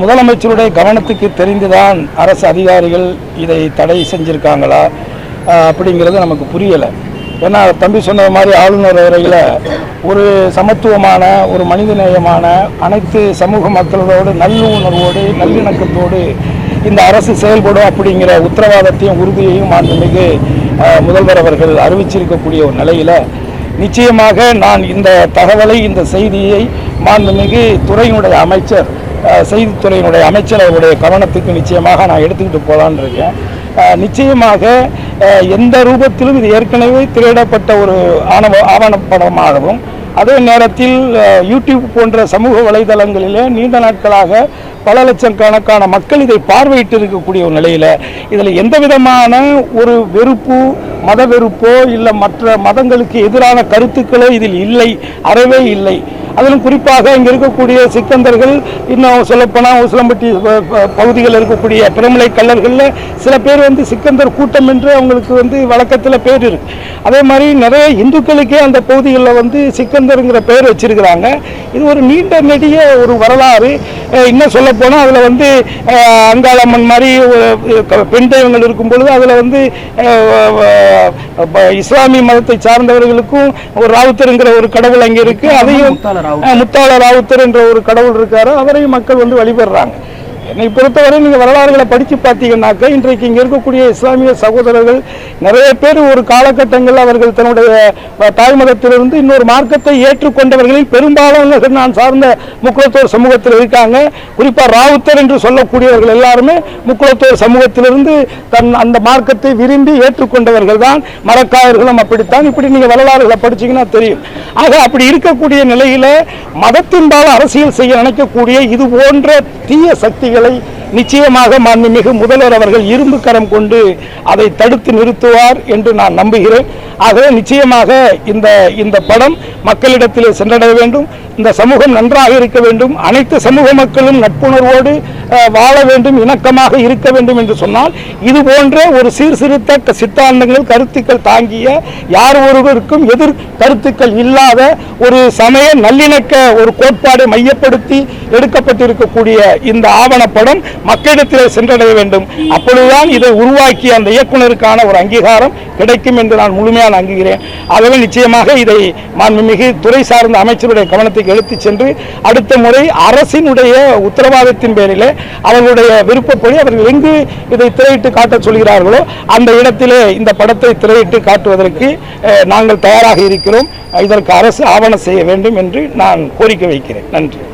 முதலமைச்சருடைய கவனத்துக்கு தெரிந்துதான் அரசு அதிகாரிகள் இதை தடை செஞ்சிருக்காங்களா அப்படிங்கிறது நமக்கு புரியலை. ஏன்னா தம்பி சொன்ன மாதிரி ஆளுநர் வரையில் ஒரு சமத்துவமான ஒரு மனிதநேயமான அனைத்து சமூக மக்களோடு நல்லுணர்வோடு நல்லிணக்கத்தோடு இந்த அரசு செயல்படும் அப்படிங்கிற உத்தரவாதத்தையும் உறுதியையும் மாண்புமிகு முதல்வர் அவர்கள் அறிவிச்சிருக்கக்கூடிய ஒரு நிலையில் நிச்சயமாக நான் இந்த தகவலை இந்த செய்தியை மாண்புமிகு துறையினுடைய அமைச்சர் செய்தித்துறையினுடைய அமைச்சர் அவருடைய கவனத்துக்கு நிச்சயமாக நான் எடுத்துக்கிட்டு போகலான்னு இருக்கேன். நிச்சயமாக எந்த ரூபத்திலும் இது ஏற்கனவே திரையிடப்பட்ட ஒரு ஆவணப்படமாகவும் அதே நேரத்தில் யூடியூப் போன்ற சமூக வலைதளங்களிலே நீண்ட நாட்களாக பல லட்சக்கணக்கான மக்கள் இதை பார்வையிட்டு இருக்கக்கூடிய ஒரு நிலையில் இதில் எந்த விதமான ஒரு வெறுப்பு மத வெறுப்போ இல்லை மற்ற மதங்களுக்கு எதிரான கருத்துக்களோ இதில் இல்லை, அறவே இல்லை. அதிலும் குறிப்பாக இங்கே இருக்கக்கூடிய சிக்கந்தர்கள், இன்னும் சொல்லப்போனால் உசிலம்பட்டி பகுதிகளில் இருக்கக்கூடிய பிரமலை கல்லர்களில் சில பேர் சிக்கந்தர் கூட்டம் என்று அவங்களுக்கு வழக்கத்தில் பேர் இருக்கு. அதே மாதிரி நிறைய இந்துக்களுக்கே அந்த பகுதிகளில் சிக்கந்தருங்கிற பேர் வச்சிருக்கிறாங்க. இது ஒரு நீண்ட நெடிய ஒரு வரலாறு. இன்னும் சொல்லப்போனால் அதில் அங்காளம்மன் மாதிரி பெண் தெய்வங்கள் இருக்கும் பொழுது அதில் இஸ்லாமிய மதத்தை சார்ந்தவர்களுக்கும் ஒரு ராவுத்தருங்கிற ஒரு கடவுள் அங்கே இருக்கு. அதையும் முத்தாள ராவுத்தர் என்ற ஒரு கடவுள் இருக்காரு, அவரையும் மக்கள் வழிபடுறாங்க. என்னை பொறுத்தவரை நீங்கள் வரலாறுகளை படித்து பார்த்தீங்கன்னாக்க இன்றைக்கு இங்கே இருக்கக்கூடிய இஸ்லாமிய சகோதரர்கள் நிறைய பேர் ஒரு காலகட்டங்களில் அவர்கள் தன்னுடைய தாய் மதத்திலிருந்து இன்னொரு மார்க்கத்தை ஏற்றுக்கொண்டவர்களில் பெரும்பாலான நான் சார்ந்த முக்குளத்தோர் சமூகத்தில் இருக்காங்க. குறிப்பாக ராவுத்தர் என்று சொல்லக்கூடியவர்கள் எல்லாருமே முக்குளத்தோர் சமூகத்திலிருந்து அந்த மார்க்கத்தை விரும்பி ஏற்றுக்கொண்டவர்கள் தான். மரக்காயர்களும் அப்படித்தான். இப்படி நீங்கள் வரலாறுகளை படிச்சீங்கன்னா தெரியும். ஆக அப்படி இருக்கக்கூடிய நிலையில் மதத்தின்பால் அரசியல் செய்ய நினைக்கக்கூடிய இது போன்ற தீய சக்திகளை நிச்சயமாக மாண்புமிகு முதல்வர் அவர்கள் இரும்பு கரம் கொண்டு அதை தடுத்து நிறுத்துவார் என்று நான் நம்புகிறேன். ஆகவே நிச்சயமாக இந்த படம் மக்களிடத்திலே சென்றடைய வேண்டும். இந்த சமூகம் நன்றாக இருக்க வேண்டும். அனைத்து சமூக மக்களும் நட்புணர்வோடு வாழ வேண்டும், இணக்கமாக இருக்க வேண்டும் என்று சொன்னால் இது போன்ற ஒரு சீர்திருத்த சித்தாந்தங்கள் கருத்துக்கள் தாங்கிய யார் ஒருவருக்கும் எதிர் கருத்துக்கள் இல்லாத ஒரு சமய நல்லிணக்க ஒரு கோட்பாடை மையப்படுத்தி எடுக்கப்பட்டிருக்கக்கூடிய இந்த ஆவணப்படம் மக்களிடத்திலே சென்றடைய வேண்டும். அப்பொழுதுதான் இதை உருவாக்கிய அந்த இயக்குனருக்கான ஒரு அங்கீகாரம் கிடைக்கும் என்று நான் முழுமையாக நம்புகிறேன். ஆகவே நிச்சயமாக இதை மாண்புமிகு துறை சார்ந்த அமைச்சருடைய கவனத்துக்கு எடுத்துச் சென்று அடுத்த முறை அரசினுடைய உத்தரவாதத்தின் பேரிலே அவர்களுடைய விருப்பப்படி அவர்கள் எங்கு இதை திரையிட்டு காட்ட சொல்கிறார்களோ அந்த இடத்திலே இந்த படத்தை திரையிட்டு காட்டுவதற்கு நாங்கள் தயாராக இருக்கிறோம். இதற்கு அரசு ஆவணம் செய்ய வேண்டும் என்று நான் கோரிக்கை வைக்கிறேன். நன்றி.